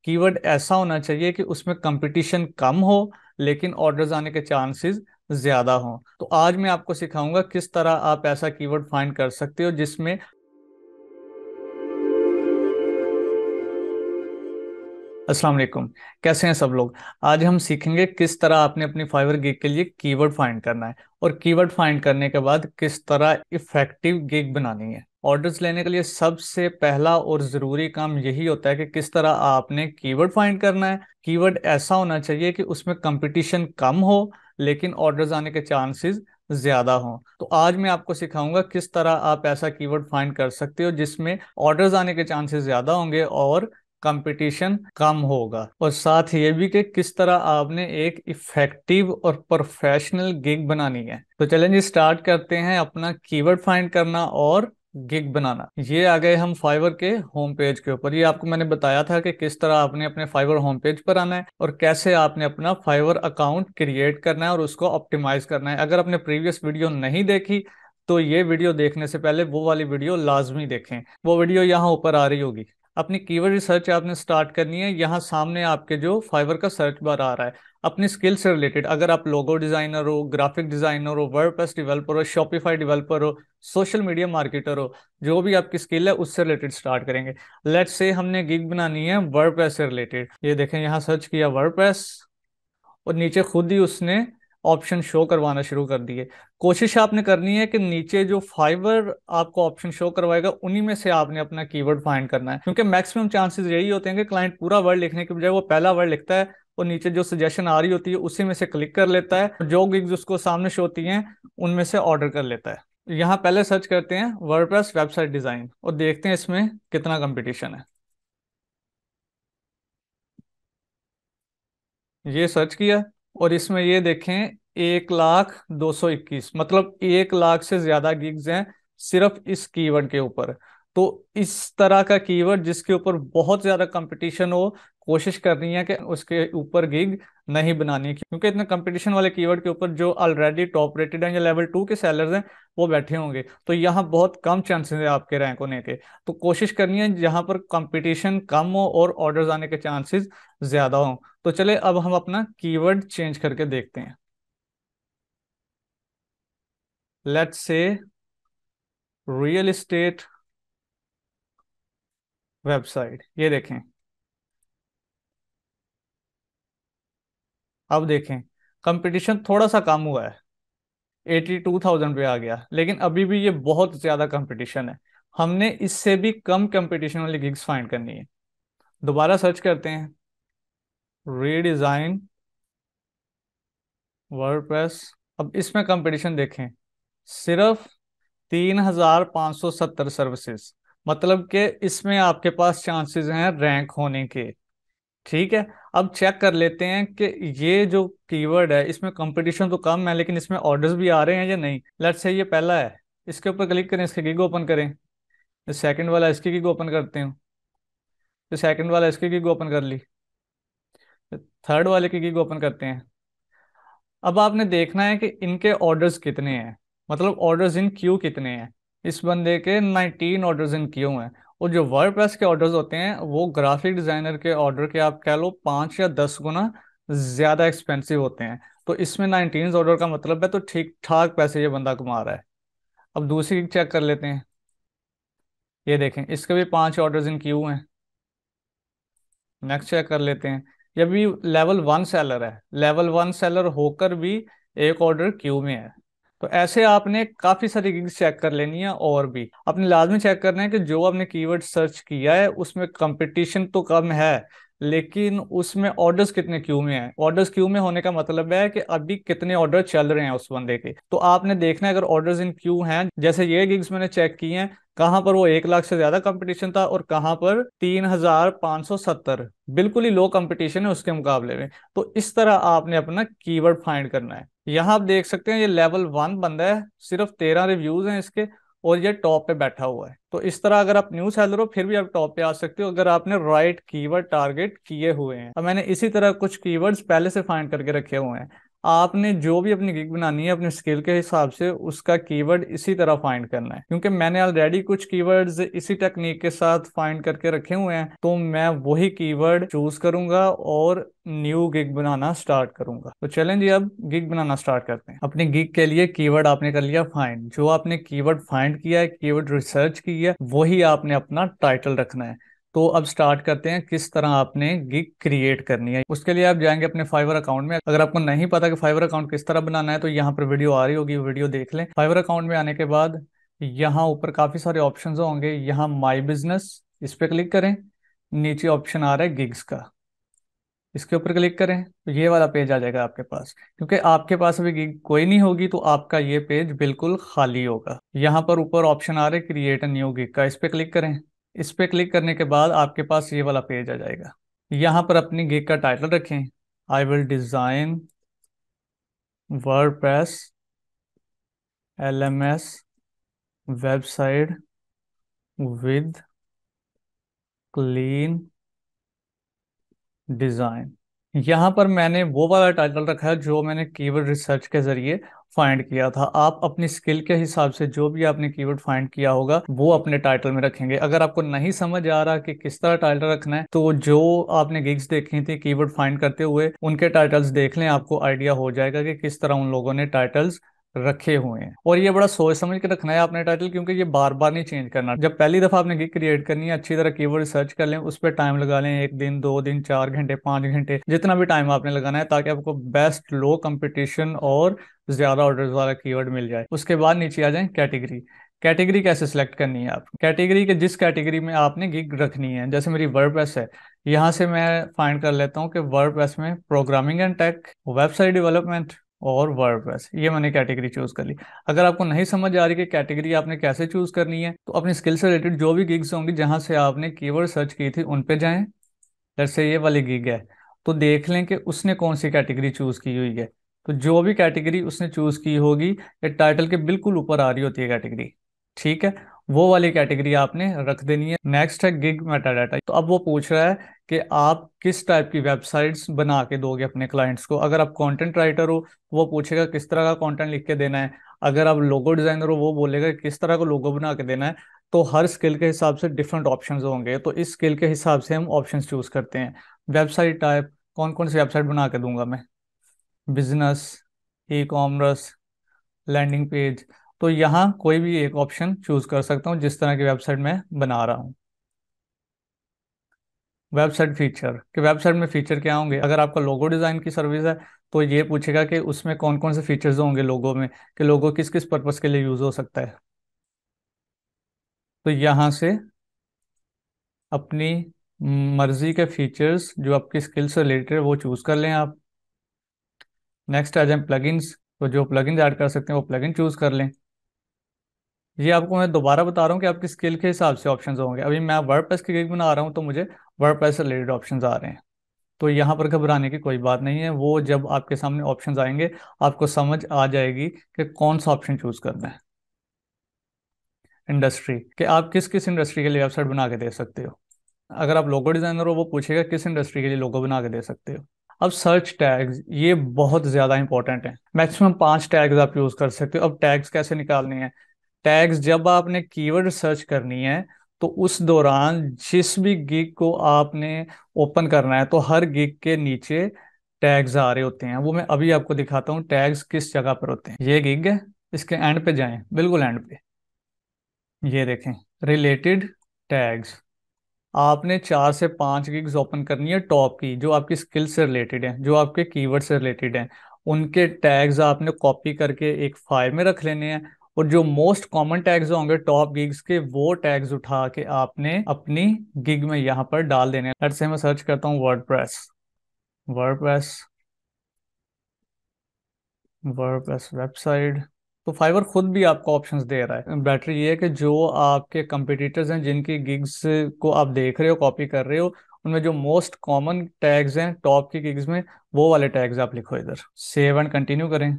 Keyword ऐसा होना चाहिए कि उसमें कंपटीशन कम हो लेकिन ऑर्डर्स आने के चांसेस ज्यादा हों। तो आज मैं आपको सिखाऊंगा किस तरह आप ऐसा कीवर्ड फाइंड कर सकते हो जिसमें। अस्सलाम वालेकुम। कैसे हैं सब लोग। आज हम सीखेंगे किस तरह आपने अपनी फाइवर गिग के लिए कीवर्ड फाइंड करना है और कीवर्ड फाइंड करने के बाद किस तरह इफेक्टिव गिग बनानी है। ऑर्डर्स लेने के लिए सबसे पहला और ज़रूरी काम यही होता है कि किस तरह आपने कीवर्ड फाइंड करना है। कीवर्ड ऐसा होना चाहिए कि उसमें कंपटीशन कम हो लेकिन ऑर्डर्स आने के चांसेस ज़्यादा हों। तो आज मैं आपको सिखाऊंगा किस तरह आप ऐसा कीवर्ड फाइंड कर सकते हो जिसमें ऑर्डर्स आने के चांसेस ज़्यादा होंगे और कंपटीशन कम होगा, और साथ ये भी कि किस तरह आपने एक इफेक्टिव और प्रोफेशनल गिग बनानी है। तो चलें जी, स्टार्ट करते हैं अपना कीवर्ड फाइंड करना और गिग बनाना। ये आ गए हम फाइवर के होम पेज के ऊपर। ये आपको मैंने बताया था कि किस तरह आपने अपने फाइवर होम पेज पर आना है और कैसे आपने अपना फाइवर अकाउंट क्रिएट करना है और उसको ऑप्टिमाइज करना है। अगर आपने प्रीवियस वीडियो नहीं देखी तो ये वीडियो देखने से पहले वो वाली वीडियो लाजमी देखें। वो वीडियो यहाँ ऊपर आ रही होगी। अपनी कीवर्ड रिसर्च आपने स्टार्ट करनी है। यहाँ सामने आपके जो फाइवर का सर्च बार आ रहा है, अपनी स्किल से रिलेटेड, अगर आप लोगो डिजाइनर हो, ग्राफिक डिजाइनर हो, वर्डप्रेस डेवलपर हो, शॉपिफाई डेवलपर हो, सोशल मीडिया मार्केटर हो, जो भी आपकी स्किल है उससे रिलेटेड स्टार्ट करेंगे। लेट्स से हमने गिग बनानी है वर्डप्रेस से रिलेटेड। ये देखें, यहाँ सर्च किया वर्डप्रेस और नीचे खुद ही उसने ऑप्शन शो करवाना शुरू कर दिए। कोशिश आपने करनी है कि नीचे जो फाइवर आपको ऑप्शन शो करवाएगा उन्हीं में से आपने अपना कीवर्ड फाइंड करना है, क्योंकि मैक्सिमम चांसेस यही होते हैं कि क्लाइंट पूरा वर्ड लिखने के बजाय वो पहला वर्ड लिखता है और नीचे जो सजेशन आ रही होती है उसी में से क्लिक कर लेता है, जो गिग्स उसको सामने शो होती हैं उनमें से ऑर्डर कर लेता है। यहाँ पहले सर्च करते हैं वर्डप्रेस वेबसाइट डिजाइन और देखते हैं इसमें कितना कंपटीशन है। ये सर्च किया और इसमें ये देखें 1,02,21, मतलब 1 लाख से ज्यादा गिग्स हैं सिर्फ इस कीवर्ड के ऊपर। तो इस तरह का कीवर्ड जिसके ऊपर बहुत ज्यादा कंपटीशन हो, कोशिश करनी है कि उसके ऊपर गिग नहीं बनानी है, क्योंकि इतने कंपटीशन वाले कीवर्ड के ऊपर जो ऑलरेडी टॉप रेटेड हैं या लेवल 2 के सेलर्स हैं वो बैठे होंगे, तो यहाँ बहुत कम चांसेस है आपके रैंक होने के। तो कोशिश करनी है जहाँ पर कंपटीशन कम हो और ऑर्डर्स आने के चांसेस ज्यादा हो। तो चले अब हम अपना कीवर्ड चेंज करके देखते हैं। Let's say real estate website, ये देखें। अब देखें कंपटीशन थोड़ा सा कम हुआ है, 82,000 पे आ गया, लेकिन अभी भी ये बहुत ज्यादा कंपटीशन है। हमने इससे भी कम कंपटीशन वाली गिग्स फाइंड करनी है। दोबारा सर्च करते हैं रीडिजाइन वर्डप्रेस। अब इसमें कंपटीशन देखें, सिर्फ 3,570 सर्विसेज, मतलब कि इसमें आपके पास चांसेस हैं रैंक होने के। ठीक है, अब चेक कर लेते हैं कि ये जो कीवर्ड है इसमें कंपटीशन तो कम है लेकिन इसमें ऑर्डर्स भी आ रहे हैं या नहीं। लेट्स से ये पहला है, इसके ऊपर क्लिक करें, इसकी गिग ओपन करें। ये सेकंड वाला, इसकी गिग ओपन करते हैं। तो सेकंड वाला, इसकी गिग ओपन कर ली। थर्ड वाले की गिग ओपन करते हैं। अब आपने देखना है कि इनके ऑर्डर्स कितने हैं, मतलब ऑर्डर्स इन क्यू कितने हैं। इस बंदे के 19 ऑर्डर्स इन क्यू हैं। और जो वर्डप्रेस के ऑर्डर्स होते हैं वो ग्राफिक डिजाइनर के ऑर्डर के आप कह लो 5 या 10 गुना ज्यादा एक्सपेंसिव होते हैं। तो इसमें 19 ऑर्डर का मतलब है तो ठीक ठाक पैसे ये बंदा कमा रहा है। अब दूसरी चेक कर लेते हैं। ये देखें, इसके भी 5 ऑर्डर्स इन क्यू हैं। नेक्स्ट चेक कर लेते हैं। ये भी लेवल 1 सेलर है, लेवल 1 सेलर होकर भी एक ऑर्डर क्यू में है। तो ऐसे आपने काफी सारी गिग्स चेक कर लेनी है और भी आपने लाजमी चेक करना है कि जो आपने कीवर्ड सर्च किया है उसमें कंपटीशन तो कम है लेकिन उसमें ऑर्डर्स कितने क्यू में हैं। ऑर्डर्स क्यू में होने का मतलब है कि अभी कितने ऑर्डर चल रहे हैं उस बंदे के। तो आपने देखना है अगर ऑर्डर्स इन क्यू हैं, जैसे ये गिग्स मैंने चेक की हैं, कहाँ पर वो 1 लाख से ज्यादा कंपटीशन था और कहाँ पर 3,570, बिल्कुल ही लो कंपटीशन है उसके मुकाबले में। तो इस तरह आपने अपना कीवर्ड फाइंड करना है। यहाँ आप देख सकते हैं ये लेवल 1 बंदा है, सिर्फ 13 रिव्यूज हैं इसके और ये टॉप पे बैठा हुआ है। तो इस तरह अगर आप न्यू सेलर हो फिर भी आप टॉप पे आ सकते हो अगर आपने राइट कीवर्ड टारगेट किए हुए हैं। अब मैंने इसी तरह कुछ कीवर्ड्स पहले से फाइंड करके रखे हुए हैं। आपने जो भी अपनी गिग बनानी है अपने स्किल के हिसाब से उसका कीवर्ड इसी तरह फाइंड करना है, क्योंकि मैंने ऑलरेडी कुछ कीवर्ड्स इसी टेक्निक के साथ फाइंड करके रखे हुए हैं, तो मैं वही कीवर्ड चूज करूंगा और न्यू गिग बनाना स्टार्ट करूंगा। तो चलें जी, अब गिग बनाना स्टार्ट करते हैं। अपनी गिग के लिए कीवर्ड आपने कर लिया फाइंड। जो आपने कीवर्ड फाइंड किया है, कीवर्ड रिसर्च की है, वही आपने अपना टाइटल रखना है। तो अब स्टार्ट करते हैं किस तरह आपने गिग क्रिएट करनी है। उसके लिए आप जाएंगे अपने फाइवर अकाउंट में। अगर आपको नहीं पता कि फाइवर अकाउंट किस तरह बनाना है तो यहाँ पर वीडियो आ रही होगी, वीडियो देख लें। फाइवर अकाउंट में आने के बाद यहाँ ऊपर काफी सारे ऑप्शन होंगे। यहाँ माई बिजनेस, इस पे क्लिक करें। नीचे ऑप्शन आ रहा है गिग्स का, इसके ऊपर क्लिक करें तो ये वाला पेज आ जाएगा आपके पास। क्योंकि आपके पास अभी गिग कोई नहीं होगी तो आपका ये पेज बिल्कुल खाली होगा। यहाँ पर ऊपर ऑप्शन आ रहा है क्रिएट अ न्यू गिग का, इस पे क्लिक करें। इस पे क्लिक करने के बाद आपके पास ये वाला पेज आ जाएगा। यहाँ पर अपनी गिग का टाइटल रखें, I will design WordPress LMS website with clean design. यहाँ पर मैंने वो वाला टाइटल रखा है जो मैंने कीवर्ड रिसर्च के जरिए फाइंड किया था। आप अपनी स्किल के हिसाब से जो भी आपने कीवर्ड फाइंड किया होगा वो अपने टाइटल में रखेंगे। अगर आपको नहीं समझ आ रहा कि किस तरह टाइटल रखना है तो जो आपने गिग्स देखी थी कीवर्ड फाइंड करते हुए उनके टाइटल्स देख लें, आपको आइडिया हो जाएगा कि किस तरह उन लोगों ने टाइटल्स रखे हुए हैं। और ये बड़ा सोच समझ के रखना है आपने टाइटल, क्योंकि ये बार बार नहीं चेंज करना। जब पहली दफा आपने गिग क्रिएट करनी है अच्छी तरह कीवर्ड सर्च कर लें, उस पर टाइम लगा लें, 1 दिन 2 दिन 4 घंटे 5 घंटे, जितना भी टाइम आपने लगाना है, ताकि आपको बेस्ट लो कंपटीशन और ज्यादा ऑर्डर्स वाला कीवर्ड मिल जाए। उसके बाद नीचे आ जाए कैटेगरी। कैटेगरी कैसे सिलेक्ट करनी है आप, कैटेगरी के जिस कैटेगरी में आपने गिग रखनी है। जैसे मेरी वर्डप्रेस है, यहाँ से मैं फाइंड कर लेता हूँ कि वर्डप्रेस में programming and tech, website development और वर्डप्रेस, ये मैंने कैटेगरी चूज कर ली। अगर आपको नहीं समझ आ रही कि कैटेगरी आपने कैसे चूज करनी है तो अपनी स्किल से रिलेटेड जो भी गिग्स होंगी जहां से आपने कीवर्ड सर्च की थी उन पे जाएं। जैसे ये वाली गिग है तो देख लें कि उसने कौन सी कैटेगरी चूज की हुई है। तो जो भी कैटेगरी उसने चूज की होगी ये टाइटल के बिल्कुल ऊपर आ रही होती है कैटेगरी, ठीक है, वो वाली कैटेगरी आपने रख देनी है। नेक्स्ट है गिग मेटा डाटा। तो अब वो पूछ रहा है कि आप किस टाइप की वेबसाइट्स बना के दोगे अपने क्लाइंट्स को। अगर आप कंटेंट राइटर हो वो पूछेगा किस तरह का कंटेंट लिख के देना है। अगर आप लोगो डिजाइनर हो वो बोलेगा किस तरह का लोगो बना के देना है। तो हर स्किल के हिसाब से डिफरेंट ऑप्शंस होंगे, तो इस स्किल के हिसाब से हम ऑप्शंस चूज करते हैं। वेबसाइट टाइप, कौन कौन सी वेबसाइट बना के दूंगा मैं, business, e commerce, landing page. तो यहाँ कोई भी एक ऑप्शन चूज कर सकता हूँ जिस तरह की वेबसाइट मैं बना रहा हूँ। वेबसाइट फीचर, कि वेबसाइट में फीचर क्या होंगे। अगर आपका लोगो डिज़ाइन की सर्विस है तो ये पूछेगा कि उसमें कौन कौन से फीचर्स होंगे लोगो में, कि लोगो किस किस पर्पस के लिए यूज़ हो सकता है। तो यहाँ से अपनी मर्जी के फीचर्स जो आपकी स्किल से रिलेटेड है वो चूज़ कर लें आप। नेक्स्ट आ जाए प्लगइन्स, तो जो प्लगइन्स ऐड कर सकते हैं वो प्लगइन चूज़ कर लें। ये आपको मैं दोबारा बता रहा हूँ कि आपकी स्किल के हिसाब से ऑप्शंस होंगे। अभी मैं वर्डप्रेस की गिग बना रहा हूँ तो मुझे वर्डप्रेस से रिलेटेड ऑप्शंस आ रहे हैं। तो यहाँ पर घबराने की कोई बात नहीं है, वो जब आपके सामने ऑप्शंस आएंगे आपको समझ आ जाएगी कि कौन सा ऑप्शन चूज करना है। इंडस्ट्री, कि आप किस किस इंडस्ट्री के लिए वेबसाइट बना के दे सकते हो। अगर आप लोगो डिजाइनर हो वो पूछेगा किस इंडस्ट्री के लिए लोगो बना के दे सकते हो। अब सर्च टैग्स, ये बहुत ज़्यादा इंपॉर्टेंट है। मैक्सिमम 5 टैग्स आप यूज़ कर सकते हो। अब टैग्स कैसे निकालने हैं, टैग्स जब आपने कीवर्ड सर्च करनी है तो उस दौरान जिस भी गिग को आपने ओपन करना है तो हर गिग के नीचे टैग्स आ रहे होते हैं। वो मैं अभी आपको दिखाता हूँ टैग्स किस जगह पर होते हैं। ये गिग है, इसके एंड पे जाएं, बिल्कुल एंड पे, ये देखें रिलेटेड टैग्स। आपने 4 से 5 गिग्स ओपन करनी है टॉप की, जो आपकी स्किल से रिलेटेड है, जो आपके कीवर्ड से रिलेटेड है। उनके टैग्स आपने कॉपी करके एक फाइल में रख लेने हैं। और जो मोस्ट कॉमन टैग्स होंगे टॉप गिग्स के वो टैग्स उठा के आपने अपनी गिग में यहाँ पर डाल देने हैं। लेट्स से मैं सर्च करता हूँ वर्डप्रेस, वर्डप्रेस, वर्डप्रेस वेबसाइट। तो फाइवर खुद भी आपको ऑप्शंस दे रहा है। बेटर ये है कि जो आपके कंपटीटर्स हैं जिनकी गिग्स को आप देख रहे हो कॉपी कर रहे हो उनमें जो मोस्ट कॉमन टैग्स हैं टॉप की गिग्स में वो वाले टैग्स आप लिखो इधर। सेव एंड कंटिन्यू करें।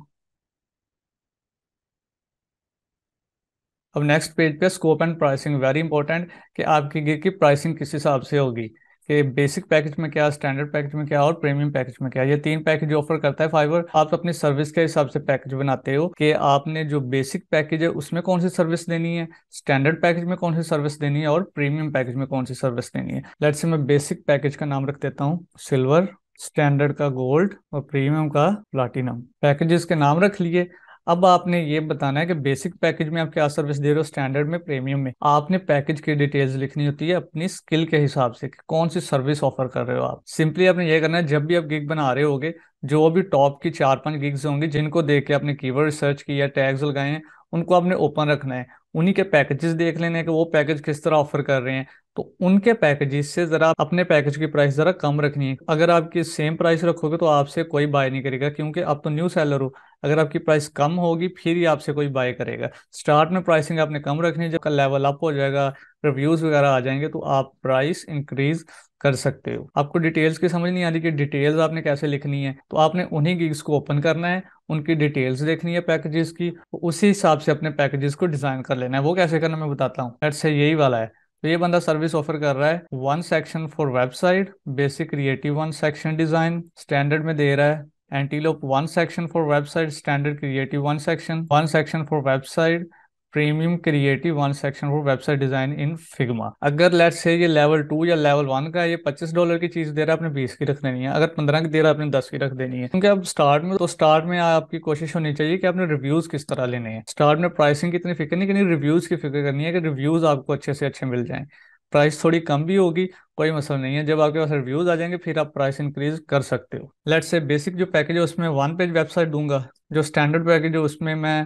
अब नेक्स्ट पेज पे scope and pricing, very important, कि आपकी गिग की प्राइसिंग किस हिसाब से होगी। कि बेसिक पैकेज में क्या, स्टैंडर्ड पैकेज में क्या और प्रीमियम पैकेज में क्या। ये तीन पैकेज ऑफर करता है फाइवर। आप अपनी सर्विस के हिसाब से पैकेज बनाते हो कि आपने जो बेसिक पैकेज है उसमें कौन सी सर्विस देनी है, स्टैंडर्ड पैकेज में कौन सी सर्विस देनी है और प्रीमियम पैकेज में कौन सी सर्विस देनी है। लेट्स से मैं बेसिक पैकेज का नाम रख देता हूँ सिल्वर, स्टैंडर्ड का गोल्ड और प्रीमियम का प्लाटिनम। पैकेजेस के नाम रख लिए। अब आपने ये बताना है कि बेसिक पैकेज में आप क्या सर्विस दे रहे हो, स्टैंडर्ड में, प्रीमियम में। आपने पैकेज की डिटेल्स लिखनी होती है अपनी स्किल के हिसाब से कि कौन सी सर्विस ऑफर कर रहे हो आप। सिंपली आपने ये करना है, जब भी आप गिग बना रहे होगे, जो भी टॉप की 4-5 गिग्स होंगी जिनको देख के आपने कीवर्ड रिसर्च किया, टैग्स लगाए हैं, उनको आपने ओपन रखना है। उन्हीं के पैकेजेस देख लेने हैं कि वो पैकेज किस तरह ऑफर कर रहे हैं। तो उनके पैकेजेस से जरा अपने पैकेज की प्राइस जरा कम रखनी है। अगर आपकी सेम प्राइस रखोगे तो आपसे कोई बाय नहीं करेगा, क्योंकि आप तो न्यू सेलर हो। अगर आपकी प्राइस कम होगी फिर ही आपसे कोई बाय करेगा। स्टार्ट में प्राइसिंग आपने कम रखनी है, जब का लेवल अप हो जाएगा, रिव्यूज वगैरह आ जाएंगे तो आप प्राइस इंक्रीज कर सकते हो। आपको डिटेल्स की समझ नहीं आ रही कि डिटेल्स आपने कैसे लिखनी है, तो आपने उन्हीं गिग्स को ओपन करना है, उनकी डिटेल्स देखनी है पैकेजेस की, तो उसी हिसाब से अपने पैकेजेस को डिजाइन कर लेना है। वो कैसे करना मैं बताता हूँ। लेट्स से यही वाला है, तो ये बंदा सर्विस ऑफर कर रहा है 1 section for website, basic creative 1 section design, standard में दे रहा है antelope 1 section for website, standard creative 1 section, 1 section for website, premium creative 1 section for website design in Figma. अगर लेट्स से ये लेवल 2 या level 1 का, ये $25 की चीज दे रहा है, आपने 20 की रख देनी है। अगर 15 की दे रहा है, आपने 10 की रख देनी है। क्योंकि अब स्टार्ट में आपकी कोशिश होनी चाहिए कि आपने रिव्यूज किस तरह लेने हैं। स्टार्ट में प्राइसिंग की इतनी फिक्र नहीं करनी, रिव्यूज की फिक्र करनी है कि रिव्यूज आपको अच्छे से अच्छे मिल जाएं। प्राइस थोड़ी कम भी होगी, कोई मसला नहीं है। जब आपके पास रिव्यूज आ जाएंगे फिर आप प्राइस इंक्रीज कर सकते हो। लेट्स से बेसिक जो पैकेज है उसमें 1 पेज वेबसाइट दूंगा, जो स्टैंडर्ड पैकेज है उसमें मैं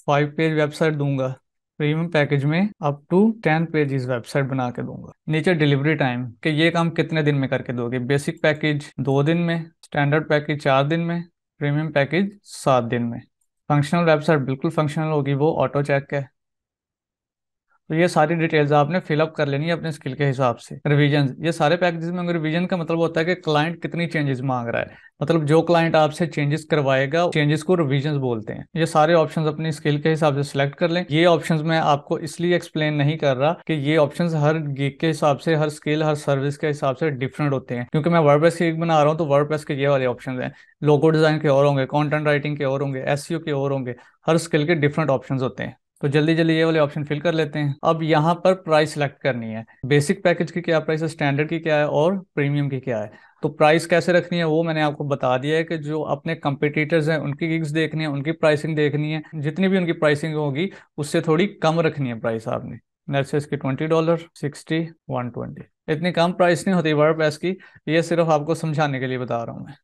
5 पेज वेबसाइट दूंगा, प्रीमियम पैकेज में अप टू 10 पेजेस वेबसाइट बना के दूंगा। नीचे डिलीवरी टाइम कि ये काम कितने दिन में करके दोगे। बेसिक पैकेज 2 दिन में, स्टैंडर्ड पैकेज 4 दिन में, प्रीमियम पैकेज 7 दिन में। फंक्शनल वेबसाइट बिल्कुल फंक्शनल होगी, वो ऑटो चेक है। तो ये सारी डिटेल्स आपने फिलअप कर लेनी है अपने स्किल के हिसाब से। रिवीजन, ये सारे पैकेजेस में रिवीजन का मतलब होता है कि क्लाइंट कितनी चेंजेस मांग रहा है। मतलब जो क्लाइंट आपसे चेंजेस करवाएगा, चेंजेस को रिवीजन बोलते हैं। ये सारे ऑप्शंस अपनी स्किल के हिसाब से सिलेक्ट कर लें। ये ऑप्शंस मैं आपको इसलिए एक्सप्लेन नहीं कर रहा कि ये ऑप्शंस हर गिग के हिसाब से, हर स्किल, हर सर्विस के हिसाब से डिफरेंट होते हैं। क्योंकि मैं वर्डप्रेस की गिग बना रहा हूँ तो वर्डप्रेस के ये वाले ऑप्शन हैं, लोगो डिजाइन के और होंगे, कंटेंट राइटिंग के और होंगे, एसईओ के और होंगे। हर स्किल के डिफरेंट ऑप्शंस होते हैं। तो जल्दी जल्दी ये वाले ऑप्शन फिल कर लेते हैं। अब यहाँ पर प्राइस सेलेक्ट करनी है। बेसिक पैकेज की क्या प्राइस है, स्टैंडर्ड की क्या है और प्रीमियम की क्या है। तो प्राइस कैसे रखनी है वो मैंने आपको बता दिया है कि जो अपने कंपटीटर्स हैं उनकी गिग्स देखनी है, उनकी प्राइसिंग देखनी है। जितनी भी उनकी प्राइसिंग होगी उससे थोड़ी कम रखनी है प्राइस आपने। लेट्स से इसकी $20, 60, 120। इतनी कम प्राइस नहीं होती वर्डप्रेस की। ये सिर्फ आपको समझाने के लिए बता रहा हूँ मैं।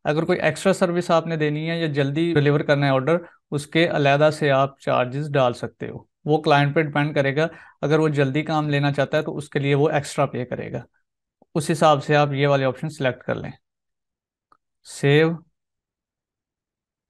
अगर कोई एक्स्ट्रा सर्विस आपने देनी है या जल्दी डिलीवर करना है ऑर्डर, उसके अलहदा से आप चार्जेस डाल सकते हो। वो क्लाइंट पे डिपेंड करेगा। अगर वो जल्दी काम लेना चाहता है तो उसके लिए वो एक्स्ट्रा पे करेगा। उस हिसाब से आप ये वाले ऑप्शन सेलेक्ट कर लें। सेव।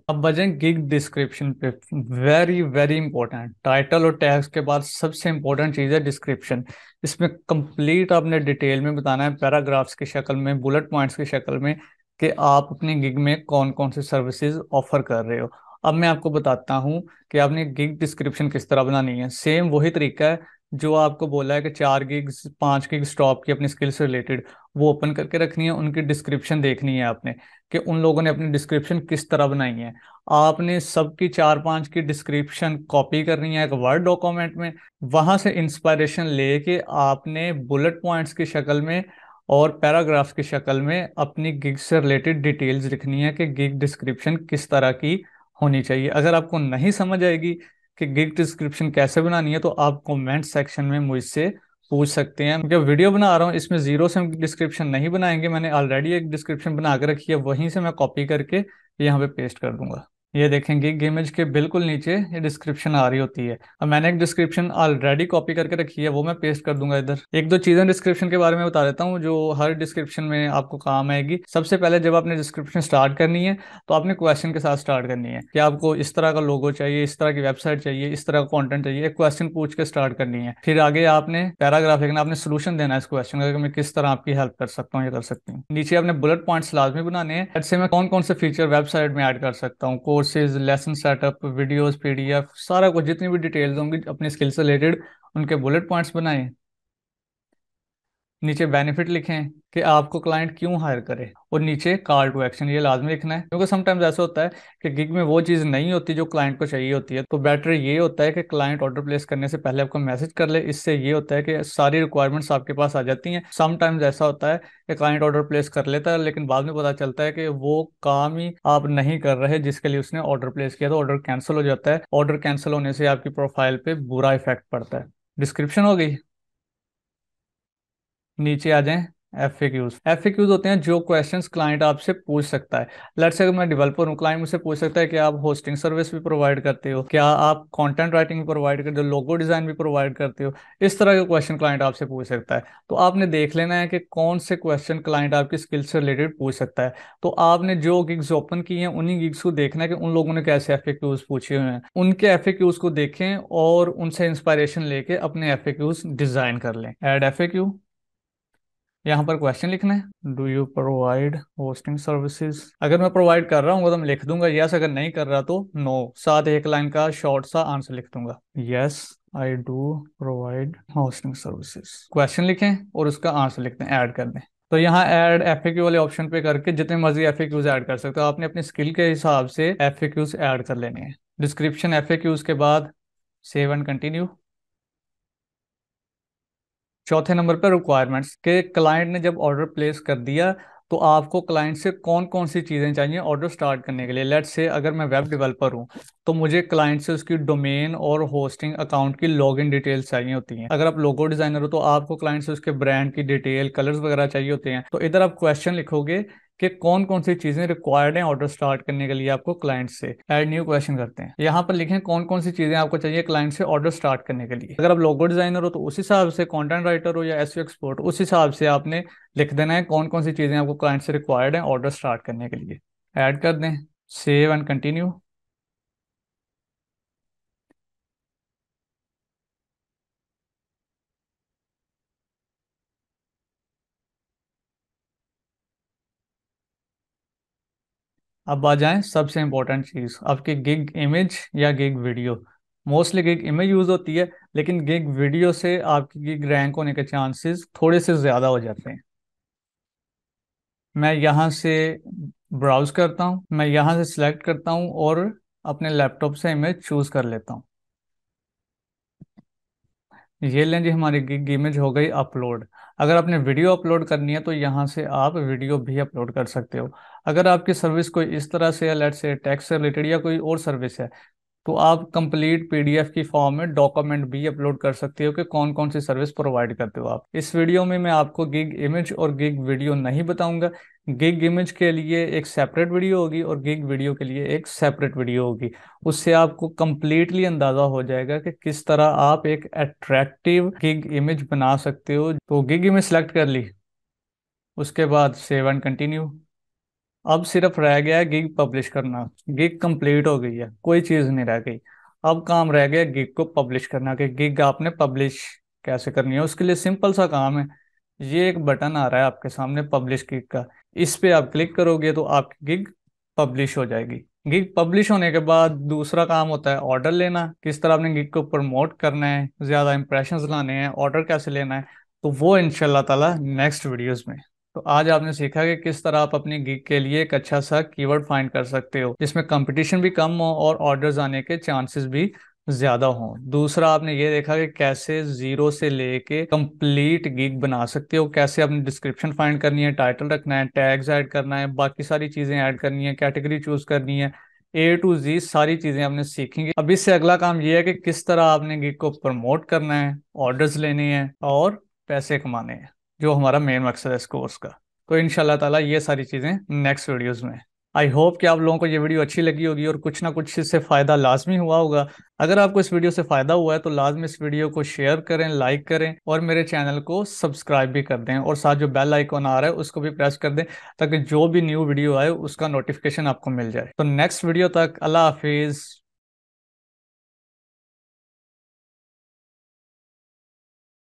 अब बजें गिग डिस्क्रिप्शन पे। Very very important. टाइटल और टैग्स के बाद सबसे इंपॉर्टेंट चीज़ है डिस्क्रिप्शन। इसमें कंप्लीट आपने डिटेल में बताना है, पैराग्राफ्स की शक्ल में, बुलेट पॉइंट्स की शक्ल में, कि आप अपनी गिग में कौन कौन सी सर्विसेज ऑफर कर रहे हो। अब मैं आपको बताता हूँ कि आपने गिग डिस्क्रिप्शन किस तरह बनानी है। सेम वही तरीका है जो आपको बोला है कि 4 गिग्स 5 गिग्स टॉप की अपनी स्किल से रिलेटेड वो ओपन करके रखनी है, उनकी डिस्क्रिप्शन देखनी है आपने कि उन लोगों ने अपनी डिस्क्रिप्शन किस तरह बनाई है। आपने सबकी 4-5 की डिस्क्रिप्शन कॉपी करनी है एक वर्ड डॉक्यूमेंट में। वहां से इंस्पायरेशन लेके आपने बुलेट पॉइंट्स की शक्ल में और पैराग्राफ्स की शक्ल में अपनी गिग से रिलेटेड डिटेल्स लिखनी है कि गिग डिस्क्रिप्शन किस तरह की होनी चाहिए। अगर आपको नहीं समझ आएगी कि गिग डिस्क्रिप्शन कैसे बनानी है तो आप कमेंट सेक्शन में मुझसे पूछ सकते हैं। क्योंकि वीडियो बना रहा हूँ इसमें जीरो से हम डिस्क्रिप्शन नहीं बनाएंगे। मैंने ऑलरेडी एक डिस्क्रिप्शन बना के रखी है, वहीं से मैं कॉपी करके यहाँ पे पेस्ट कर दूंगा। ये देखेंगे गिग इमेज के बिल्कुल नीचे ये डिस्क्रिप्शन आ रही होती है। अब मैंने एक डिस्क्रिप्शन ऑलरेडी कॉपी करके रखी है, वो मैं पेस्ट कर दूंगा इधर। एक दो चीजें डिस्क्रिप्शन के बारे में बता देता हूँ जो हर डिस्क्रिप्शन में आपको काम आएगी। सबसे पहले जब आपने डिस्क्रिप्शन स्टार्ट करनी है तो आपने क्वेश्चन के साथ स्टार्ट करनी है कि आपको इस तरह का लोगो चाहिए, इस तरह की वेबसाइट चाहिए, इस तरह का कंटेंट चाहिए। एक क्वेश्चन पूछ के स्टार्ट करनी है। फिर आगे आपने पैराग्राफ लिखना, आपने सोल्यूशन देना है इस क्वेश्चन का कि मैं किस तरह आपकी हेल्प कर सकता हूँ या कर सकती हूँ। नीचे आपने बुलेट पॉइंट्स लाजमी बनाने हैं। ऐसे मैं कौन कौन से फीचर वेबसाइट में ऐड कर सकता हूँ, courses, lesson setup, videos, PDF, सारा कुछ जितनी भी डिटेल्स होंगी अपनी स्किल से रिलेटेड, उनके बुलेट पॉइंट्स बनाए। नीचे बेनिफिट लिखें कि आपको क्लाइंट क्यों हायर करे, और नीचे कॉल टू एक्शन ये लाजमी लिखना है, क्योंकि समटाइम्स ऐसा होता है कि गिग में वो चीज़ नहीं होती जो क्लाइंट को चाहिए होती है। तो बेटर ये होता है कि क्लाइंट ऑर्डर प्लेस करने से पहले आपको मैसेज कर ले। इससे ये होता है कि सारी रिक्वायरमेंट्स आपके पास आ जाती हैं। समटाइम्स ऐसा होता है कि क्लाइंट ऑर्डर प्लेस कर लेता है, लेकिन बाद में पता चलता है कि वो काम ही आप नहीं कर रहे जिसके लिए उसने ऑर्डर प्लेस किया, तो ऑर्डर कैंसिल हो जाता है। ऑर्डर कैंसिल होने से आपकी प्रोफाइल पे बुरा इफेक्ट पड़ता है। डिस्क्रिप्शन हो गई। नीचे आ जाएं। एफ ए क्यूज होते हैं जो क्वेश्चंस क्लाइंट आपसे पूछ सकता है। लेट्स से अगर मैं डेवलपर हूँ, क्लाइंट मुझसे पूछ सकता है कि आप होस्टिंग सर्विस भी प्रोवाइड करते हो, क्या आप कंटेंट राइटिंग भी प्रोवाइड करते हो, लोगो डिजाइन भी प्रोवाइड करते हो। इस तरह के क्वेश्चन क्लाइंट आपसे पूछ सकता है। तो आपने देख लेना है कि कौन से क्वेश्चन क्लाइंट आपकी स्किल से रिलेटेड पूछ सकता है। तो आपने जो गिग्स ओपन की हैं उन्हीं गिग्स को देखना है कि उन लोगों ने कैसे एफ ए क्यूज पूछे हुए हैं। उनके एफ ए क्यूज को देखें और उनसे इंस्पायरेशन लेके अपने एफ ए क्यूज डिजाइन कर लें। Add F A Q. यहाँ पर क्वेश्चन लिखना है, do you provide hosting services. अगर मैं प्रोवाइड कर रहा हूँ तो मैं लिख दूंगा यस, अगर नहीं कर रहा तो नो। साथ एक लाइन का शॉर्ट सा आंसर लिख दूंगा, yes I do provide hosting services. Question लिखें और उसका आंसर लिख दें, ऐड कर दें। तो यहाँ ऐड एफ वाले ऑप्शन पे करके जितने मर्जी एफ ऐड कर सकते हो। आपने अपनी स्किल के हिसाब से एफ ऐड कर लेने हैं। डिस्क्रिप्शन एफ के बाद सेव एंड कंटिन्यू। चौथे नंबर पर रिक्वायरमेंट्स के क्लाइंट ने जब ऑर्डर प्लेस कर दिया तो आपको क्लाइंट से कौन कौन सी चीज़ें चाहिए ऑर्डर स्टार्ट करने के लिए। लेट्स से अगर मैं वेब डेवलपर हूँ तो मुझे क्लाइंट से उसकी डोमेन और होस्टिंग अकाउंट की लॉगिन डिटेल्स चाहिए होती हैं। अगर आप लोगो डिजाइनर हो तो आपको क्लाइंट से उसके ब्रांड की डिटेल, कलर्स वगैरह चाहिए होते हैं। तो इधर आप क्वेश्चन लिखोगे कि कौन कौन सी चीजें रिक्वायर्ड हैं ऑर्डर स्टार्ट करने के लिए आपको क्लाइंट से। ऐड न्यू क्वेश्चन करते हैं। यहाँ पर लिखें कौन कौन सी चीजें आपको चाहिए क्लाइंट से ऑर्डर स्टार्ट करने के लिए। अगर आप लोगो डिजाइनर हो तो उस हिसाब से, कंटेंट राइटर हो या एसईओ एक्सपर्ट, उस हिसाब से आपने लिख देना है कौन कौन सी चीजें आपको क्लाइंट से रिक्वायर्ड हैं ऑर्डर स्टार्ट करने के लिए। ऐड कर दें, सेव एंड कंटिन्यू। अब आ जाएं सबसे इंपॉर्टेंट चीज़, आपकी गिग इमेज या gig video. Mostly gig image use होती है, लेकिन गिग वीडियो से आपकी गिग रैंक होने के चांसेस थोड़े से ज़्यादा हो जाते हैं। मैं यहाँ से ब्राउज करता हूँ, मैं यहाँ से सिलेक्ट करता हूँ और अपने लैपटॉप से इमेज चूज़ कर लेता हूँ। ये लें जी, हमारी गिग इमेज हो गई अपलोड। अगर आपने वीडियो अपलोड करनी है तो यहाँ से आप वीडियो भी अपलोड कर सकते हो। अगर आपकी सर्विस कोई इस तरह से है, लेट्स से टैक्स से रिलेटेड या कोई और सर्विस है, तो आप कंप्लीट पीडीएफ की फॉर्म में डॉक्यूमेंट भी अपलोड कर सकते हो कि कौन कौन सी सर्विस प्रोवाइड करते हो आप। इस वीडियो में मैं आपको गिग इमेज और गिग वीडियो नहीं बताऊंगा। गिग इमेज के लिए एक सेपरेट वीडियो होगी और गिग वीडियो के लिए एक सेपरेट वीडियो होगी। उससे आपको कंप्लीटली अंदाजा हो जाएगा कि किस तरह आप एक अट्रैक्टिव गिग इमेज बना सकते हो। तो गिग इमेज सेलेक्ट कर ली, उसके बाद सेव एंड कंटिन्यू। अब सिर्फ रह गया है गिग पब्लिश करना। गिग कंप्लीट हो गई है, कोई चीज़ नहीं रह गई। अब काम रह गया गिग को पब्लिश करना, कि गिग आपने पब्लिश कैसे करनी है। उसके लिए सिंपल सा काम है, ये एक बटन आ रहा है आपके सामने पब्लिश गिग का, इस पे आप क्लिक करोगे तो आपकी गिग पब्लिश हो जाएगी। गिग पब्लिश होने के बाद दूसरा काम होता है ऑर्डर लेना। किस तरह आपने गिग को प्रमोट करना है, ज़्यादा इंप्रेशंस लाने हैं, ऑर्डर कैसे लेना है, तो वो इंशाल्लाह ताला नेक्स्ट वीडियोस में। तो आज आपने सीखा कि किस तरह आप अपनी गिग के लिए एक अच्छा सा कीवर्ड फाइंड कर सकते हो जिसमें कंपटीशन भी कम हो और ऑर्डर्स आने के चांसेस भी ज्यादा हो। दूसरा आपने ये देखा कि कैसे जीरो से लेके कंप्लीट गिग बना सकते हो, कैसे अपनी डिस्क्रिप्शन फाइंड करनी है, टाइटल रखना है, टैग्स ऐड करना है, बाकी सारी चीजें ऐड करनी है, कैटेगरी चूज करनी है, A to Z सारी चीजें आपने सीखेंगे। अब इससे अगला काम ये है कि किस तरह आपने गिग को प्रमोट करना है, ऑर्डर्स लेने हैं और पैसे कमाने हैं, जो हमारा मेन मकसद है इस कोर्स का। तो इंशाल्लाह ताला ये सारी चीज़ें नेक्स्ट वीडियोस में। आई होप कि आप लोगों को ये वीडियो अच्छी लगी होगी और कुछ ना कुछ इससे फ़ायदा लाजमी हुआ होगा। अगर आपको इस वीडियो से फ़ायदा हुआ है तो लाजमी इस वीडियो को शेयर करें, लाइक करें और मेरे चैनल को सब्सक्राइब भी कर दें, और साथ जो बेल आइकॉन आ रहा है उसको भी प्रेस कर दें ताकि जो भी न्यू वीडियो आए उसका नोटिफिकेशन आपको मिल जाए। तो नेक्स्ट वीडियो तक अल्लाह हाफिज़।